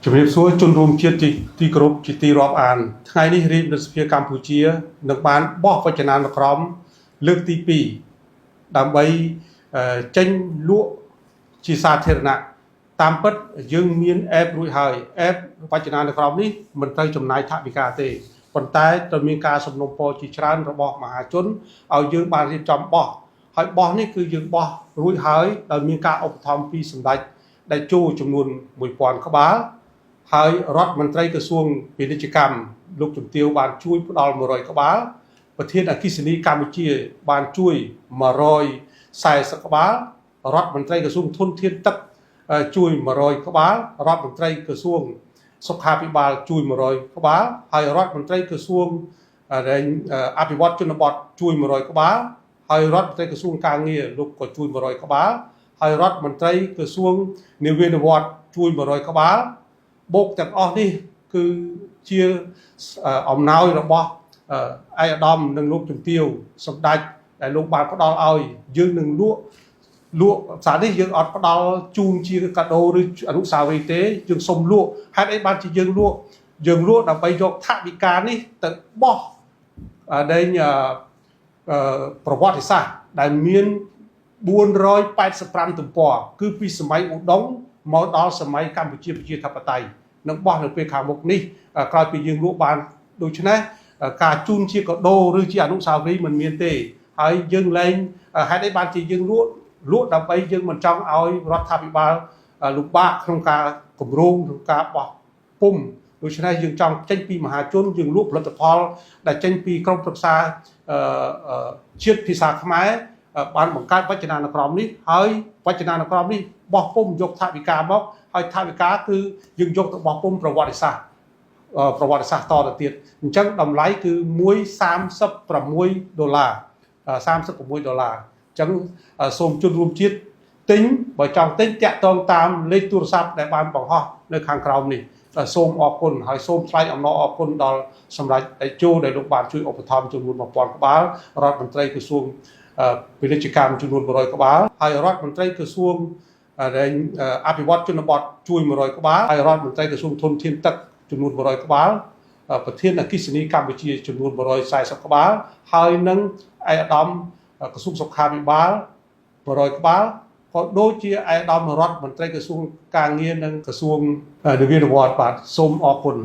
ជំរាបសួរជនរួមជាតិទីគោរពជាទីរាប់អានថ្ងៃនេះរាជរដ្ឋសភាកម្ពុជានឹងបានបោះវចនានុក្រមលើកទី2ដើម្បីចេញលក់ជាសាធារណៈតាមពិតយើងមានអេបរួចហើយអេបវចនានុក្រមនេះមិនត្រូវចំណាយថវិកាទេប៉ុន្តែត្រូវមានការសំណូមពរជាច្រើនរបស់មហាជនឲ្យយើងបានរៀបចំបោះហើយបោះនេះគឺយើងបោះរួចហើយដោយមានការឧបត្ថម្ភពីសម្ដេចតេជោចំនួន 1000 ក្បាលហើយរដ្ឋមន្ត្រីក្រសួងពាណិជ្ជកម្មលោកជំទាវបានជួយផ្ដល់100 ក្បាលប្រធានអគ្គិសនីកម្ពុជាបានជួយ140 ក្បាលរដ្ឋមន្ត្រីក្រសួងធនធានទឹកជួយ100 ក្បាលរដ្ឋមន្ត្រីក្រសួងសុខាភិបាលជួយ100 ក្បាលហើយរដ្ឋមន្ត្រីក្រសួងអភិវឌ្ឍជនបទជួយ100 ក្បាលហើយរដ្ឋមន្ត្រីក្រសួងការងារលោកក៏ជួយ100 ក្បាលហើយរដ្ឋមន្ត្រីក្រសួងនាវានុវត្តន៍ជួយ100 ក្បាលបូកទាំងអស់នេះគឺជាអំណោយរបស់ឯកឧត្តមនិងលោកជំទាវសម្ដេចដែលលោកបានផ្ដល់ឲ្យយើងនឹងលក់សារនេះយើងអត់ផ្ដល់ជូនជាកាដូឬអនុស្សាវរីយ៍ទេយើងសុំលក់ហេតុអីបានជាយើងលក់ដើម្បីយកថវិកានេះទៅបោះដែងប្រវត្តិសាស្ត្រដែលមាន485ទំព័រគឺពីសម័យឧដុង្គមកដល់សម័យកម្ពុជាប្រជាធិបតេយ្យនឹងបោះនៅពេលខាងមុខនេះក្រោយពីយើងលក់បានដូច្នេះការជូនជាកាដូឬជាអនុស្សាវរីយ៍មិនមានទេហើយយើងលែងហេតុអីបានជាយើងលក់ដើម្បីយើងមិនចង់ឲ្យរដ្ឋាភិបាលលំបាកក្នុងការគម្រោងក្នុងការបោះពុម្ពដូច្នេះយើងចង់ចេញពីមហាជនយើងលក់ផលិតផលដែលចេញពីក្រមប្រឹក្សាជាតិភាសាខ្មែរបានបង្កើតវចនានុក្រមនេះហើយវចនានុក្រមនេះបោះពុម្ពយកថវិកាមកហើយថវិកាគឺយើងយកទៅបោះពុម្ពប្រវត្តិសាស្ត្រតទៅទៀតអញ្ចឹងតម្លៃគឺ$36 $36 អញ្ចឹងសូមជនរួមជាតិទិញបើចង់ទិញតាក់ទងតាមលេខទូរស័ព្ទដែលបានបង្ហោះនៅខាងក្រោមនេះសូមអរគុណហើយសូមថ្លែងអំណរអរគុណដល់សម្ដេចតេជោដែលលោកបានជួយឧបត្ថម្ភចំនួន 1000 ក្បាលរដ្ឋមន្ត្រីក្រសួងពាណិជ្ជកម្មចំនួន100 ក្បាលហើយរដ្ឋមន្ត្រីក្រសួងអភិវឌ្ឍជនបទជួយ100 ក្បាលហើយរដ្ឋមន្ត្រីក្រសួងធនធានទឹកចំនួន100 ក្បាលប្រធានអគ្គិសនីកម្ពុជាចំនួន140 ក្បាលហើយនិងឯកឧត្តមក្រសួងសុខាភិបាល100 ក្បាលក៏ដូចជាឯកឧត្តមរដ្ឋមន្ត្រីក្រសួងការងារនិងក្រសួងនាវានុវត្តន៍បាទសូមអរគុណ